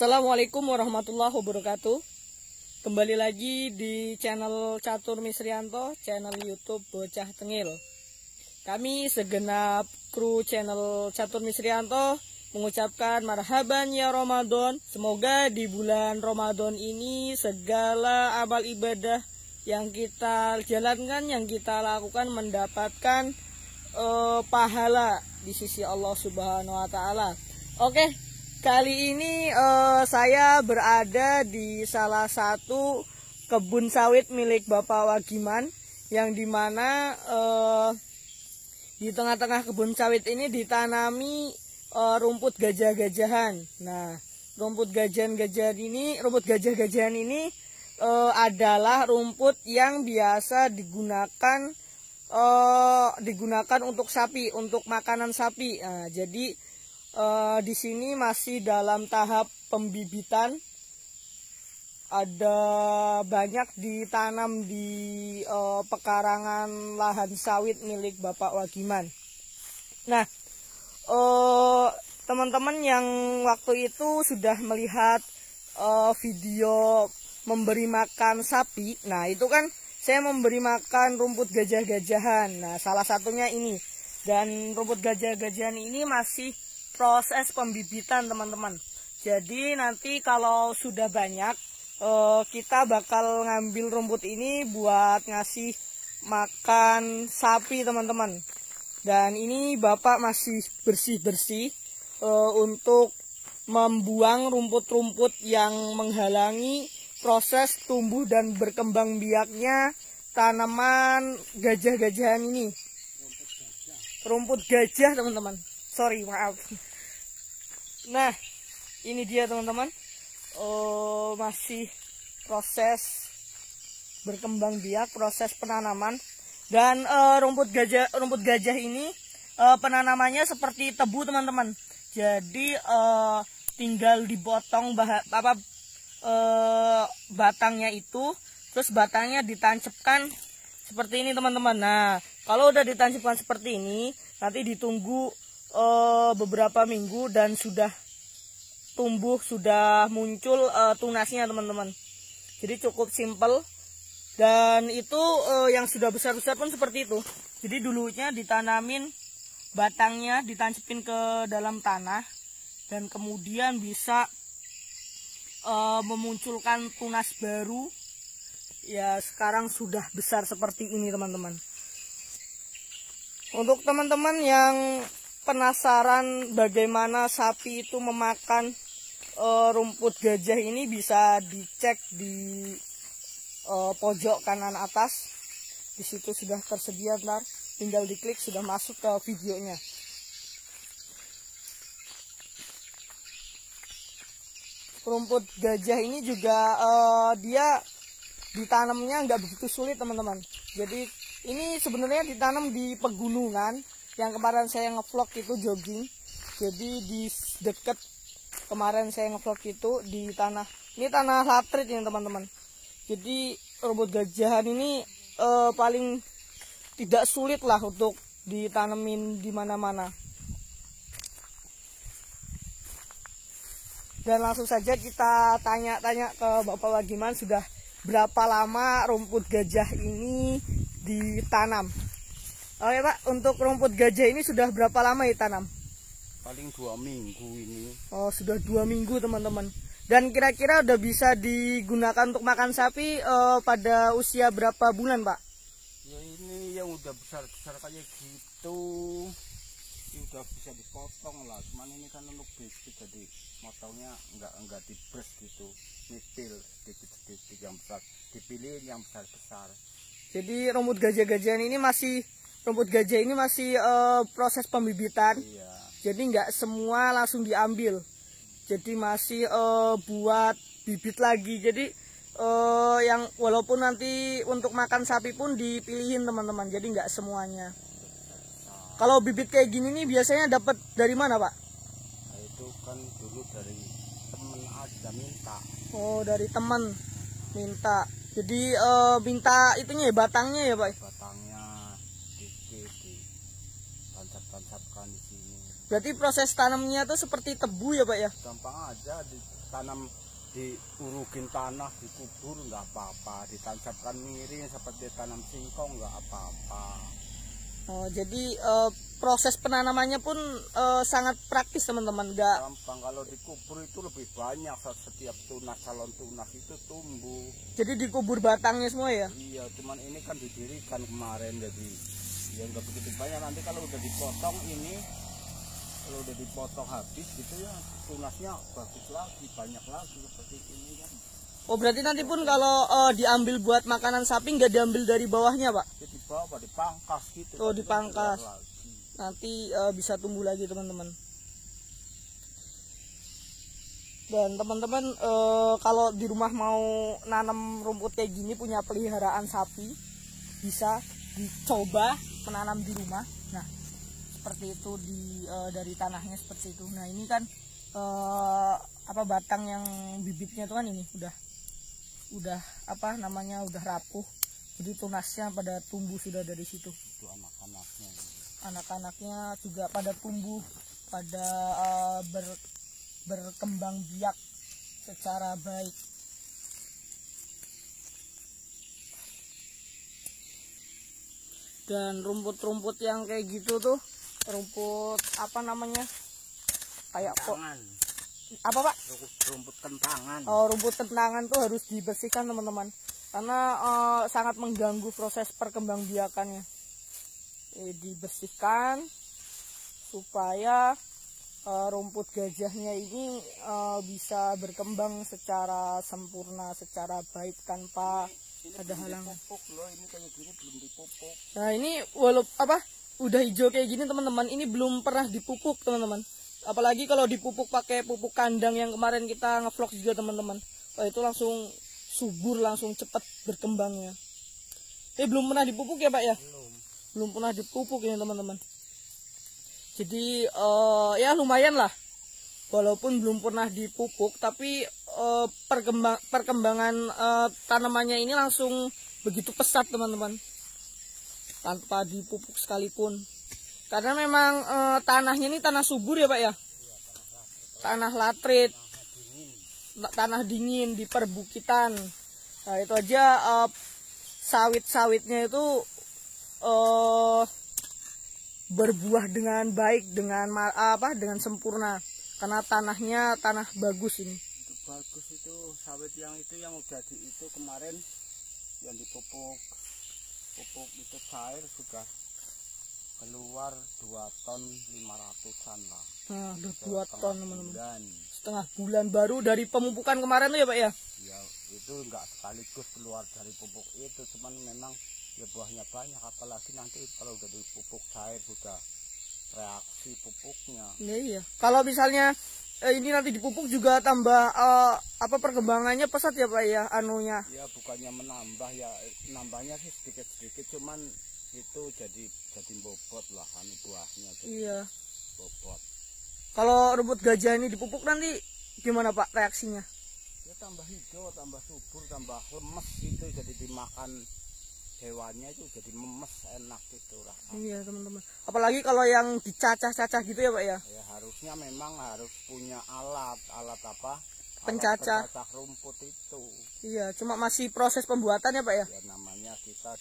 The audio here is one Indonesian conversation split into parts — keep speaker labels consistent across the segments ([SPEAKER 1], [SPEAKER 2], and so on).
[SPEAKER 1] Assalamualaikum warahmatullahi wabarakatuh. Kembali lagi di channel Catur Misrianto, channel YouTube Bocah Tengil. Kami segenap kru channel Catur Misrianto mengucapkan marhaban ya Ramadan. Semoga di bulan Ramadan ini segala amal ibadah yang kita jalankan, yang kita lakukan mendapatkan pahala di sisi Allah Subhanahu wa taala. Oke, kali ini saya berada di salah satu kebun sawit milik Bapak Wagiman, yang dimana di tengah-tengah kebun sawit ini ditanami rumput gajah-gajahan. Nah, rumput gajah-gajahan ini adalah rumput yang biasa digunakan untuk sapi, untuk makanan sapi. Nah, jadi di sini masih dalam tahap pembibitan. Ada banyak ditanam di pekarangan lahan sawit milik Bapak Wagiman. Nah, teman-teman yang waktu itu sudah melihat video memberi makan sapi. Nah, itu kan saya memberi makan rumput gajah-gajahan. Nah, salah satunya ini. Dan rumput gajah-gajahan ini masih proses pembibitan, teman-teman. Jadi nanti kalau sudah banyak, kita bakal ngambil rumput ini buat ngasih makan sapi, teman-teman. Dan ini Bapak masih bersih-bersih untuk membuang rumput-rumput yang menghalangi proses tumbuh dan berkembang biaknya tanaman gajah-gajahan ini. Rumput gajah, teman-teman. Sorry, maaf. Nah, ini dia, teman-teman. Masih proses berkembang biak, proses penanaman. Dan rumput gajah ini penanamannya seperti tebu, teman-teman. Jadi tinggal dipotong batangnya itu, terus batangnya ditancapkan seperti ini, teman-teman. Nah, kalau udah ditancapkan seperti ini, nanti ditunggu beberapa minggu dan sudah tumbuh, sudah muncul tunasnya, teman-teman. Jadi cukup simple. Dan itu yang sudah besar-besar pun seperti itu. Jadi dulunya ditanamin, batangnya ditancapin ke dalam tanah, dan kemudian bisa memunculkan tunas baru. Ya, sekarang sudah besar seperti ini, teman-teman. Untuk teman-teman yang penasaran bagaimana sapi itu memakan rumput gajah ini, bisa dicek di pojok kanan atas. Di situ sudah tersedia, ntar tinggal diklik sudah masuk ke videonya. Rumput gajah ini juga dia ditanamnya nggak begitu sulit, teman-teman. Jadi ini sebenarnya ditanam di pegunungan. Yang kemarin saya ngevlog itu jogging. Jadi di dekat kemarin saya ngevlog itu di tanah. Ini tanah latrit ini, teman-teman. Jadi rumput gajahan ini paling tidak sulit lah untuk ditanemin di mana-mana. Dan langsung saja kita tanya-tanya ke Bapak Wagiman, sudah berapa lama rumput gajah ini ditanam? Oke Pak, untuk rumput gajah ini sudah berapa lama ditanam?
[SPEAKER 2] Paling 2 minggu ini.
[SPEAKER 1] Oh, sudah 2 minggu, teman-teman. Dan kira-kira udah bisa digunakan untuk makan sapi pada usia berapa bulan, Pak?
[SPEAKER 2] Ya ini yang udah besar-besar kayak gitu, ini udah bisa dipotong lah. Cuman ini kan untuk biskuit, jadi motongnya enggak dibres gitu, nipil sedikit-sedikit, yang besar dipilih yang besar-besar.
[SPEAKER 1] Jadi rumput gajah-gajahan ini masih proses pembibitan.
[SPEAKER 2] Iya.
[SPEAKER 1] Jadi nggak semua langsung diambil. Jadi masih buat bibit lagi. Jadi yang walaupun nanti untuk makan sapi pun dipilihin, teman-teman. Jadi nggak semuanya. Kalau bibit kayak gini nih biasanya dapat dari mana, Pak?
[SPEAKER 2] Nah, itu kan dulu dari temen aja minta.
[SPEAKER 1] Oh, dari teman minta. Jadi minta itunya ya, batangnya ya, Pak?
[SPEAKER 2] Batangnya dikit ditancap-tancapkan di sini.
[SPEAKER 1] Berarti proses tanamnya tuh seperti tebu ya, Pak ya?
[SPEAKER 2] Gampang aja tanam diurugin tanah, dikubur nggak apa-apa, ditancapkan miring seperti tanam singkong nggak apa-apa.
[SPEAKER 1] Oh, jadi proses penanamannya pun sangat praktis teman-teman, nggak
[SPEAKER 2] Gampang. Kalau dikubur itu lebih banyak, setiap tunas, calon tunas itu tumbuh.
[SPEAKER 1] jadi dikubur batangnya semua ya?
[SPEAKER 2] Iya, cuman ini kan didirikan kemarin, jadi ya nggak begitu banyak. Nanti kalau udah dipotong ini, kalau udah dipotong habis gitu ya, tunasnya bagus lagi, banyak lagi seperti ini kan.
[SPEAKER 1] Oh, berarti nanti pun kalau diambil buat makanan sapi nggak diambil dari bawahnya, Pak?
[SPEAKER 2] Jadi bawah dipangkas gitu.
[SPEAKER 1] Oh,
[SPEAKER 2] nanti
[SPEAKER 1] dipangkas.
[SPEAKER 2] keluar lagi.
[SPEAKER 1] Nanti bisa tumbuh lagi teman-teman. Dan teman-teman kalau di rumah mau nanam rumput kayak gini, punya peliharaan sapi, bisa dicoba menanam di rumah. Nah, seperti itu dari tanahnya seperti itu. Nah, ini kan batang yang bibitnya itu kan ini udah udah rapuh. Jadi tunasnya pada tumbuh sudah dari situ.
[SPEAKER 2] Itu anak-anaknya.
[SPEAKER 1] Anak-anaknya juga pada tumbuh, pada berkembang biak secara baik. Dan rumput-rumput yang kayak gitu tuh, rumput kayak kok apa Pak?
[SPEAKER 2] Rumput kentangan.
[SPEAKER 1] Oh, rumput kentangan tuh harus dibersihkan teman-teman, karena sangat mengganggu proses perkembangbiakannya. Dibersihkan supaya rumput gajahnya ini bisa berkembang secara sempurna, secara baik tanpa ada halangan.
[SPEAKER 2] Loh, ini kayak gini belum dipupuk.
[SPEAKER 1] Nah, ini udah hijau kayak gini teman-teman, ini belum pernah dipupuk teman-teman. Apalagi kalau dipupuk pakai pupuk kandang yang kemarin kita ngevlog juga teman-teman. Itu langsung subur, langsung cepat berkembangnya. Belum pernah dipupuk ya Pak ya? Belum pernah dipupuk ini teman-teman. Jadi ya lumayan lah. Walaupun belum pernah dipupuk, tapi perkembangan tanamannya ini langsung begitu pesat teman-teman, tanpa dipupuk sekalipun. Karena memang tanahnya ini tanah subur ya Pak ya, tanah latrit, tanah dingin di perbukitan. Nah, itu aja sawit-sawitnya itu berbuah dengan baik, dengan sempurna, karena tanahnya tanah bagus ini.
[SPEAKER 2] Itu bagus, itu sawit yang udah itu kemarin yang dipupuk itu cair sudah keluar 2 ton 500-an lah.
[SPEAKER 1] Nah, udah 2 ton teman-teman. Setengah bulan baru dari pemupukan kemarin tuh ya Pak ya?
[SPEAKER 2] Ya, itu enggak sekaligus keluar dari pupuk itu, cuman memang ya buahnya banyak, apalagi nanti kalau udah dipupuk cair sudah reaksi pupuknya.
[SPEAKER 1] Iya. Kalau misalnya ini nanti dipupuk juga tambah perkembangannya pesat ya Pak ya, anunya.
[SPEAKER 2] Ya bukannya menambah ya, nambahnya sih sedikit-sedikit, cuman itu jadi bobot lah buahnya.
[SPEAKER 1] Iya.
[SPEAKER 2] Bobot.
[SPEAKER 1] Kalau rumput gajah ini dipupuk nanti gimana Pak reaksinya?
[SPEAKER 2] Ya tambah hijau, tambah subur, tambah lemes gitu, jadi dimakan hewannya itu jadi memes, enak gitu rasanya.
[SPEAKER 1] Iya teman-teman. Apalagi kalau yang dicacah-cacah gitu ya Pak ya?
[SPEAKER 2] Ya harusnya memang harus punya alat
[SPEAKER 1] pencacah
[SPEAKER 2] rumput itu.
[SPEAKER 1] Iya, cuma masih proses pembuatan ya Pak ya?
[SPEAKER 2] Ya namanya kita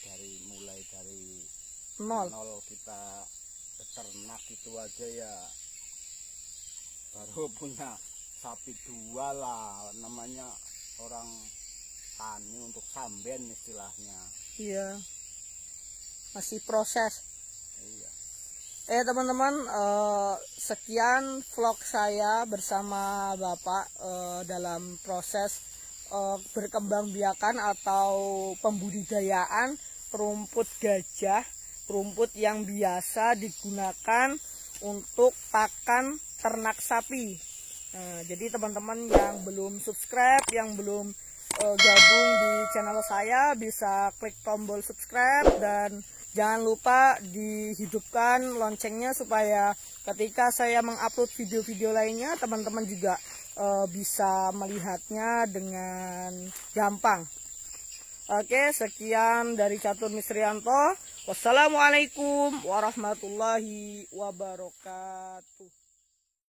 [SPEAKER 2] mulai dari
[SPEAKER 1] nol
[SPEAKER 2] kita ternak itu aja ya, baru punya sapi 2 lah, namanya orang tani untuk samben istilahnya.
[SPEAKER 1] Iya, masih proses.
[SPEAKER 2] Iya.
[SPEAKER 1] Teman-teman, sekian vlog saya bersama Bapak dalam proses berkembangbiakan atau pembudidayaan rumput gajah, rumput yang biasa digunakan untuk pakan ternak sapi. Jadi teman-teman yang belum subscribe, yang belum gabung di channel saya, bisa klik tombol subscribe dan jangan lupa dihidupkan loncengnya supaya ketika saya mengupload video-video lainnya teman-teman juga bisa melihatnya dengan gampang. Oke, sekian dari Catur Misrianto. Wassalamualaikum warahmatullahi wabarakatuh.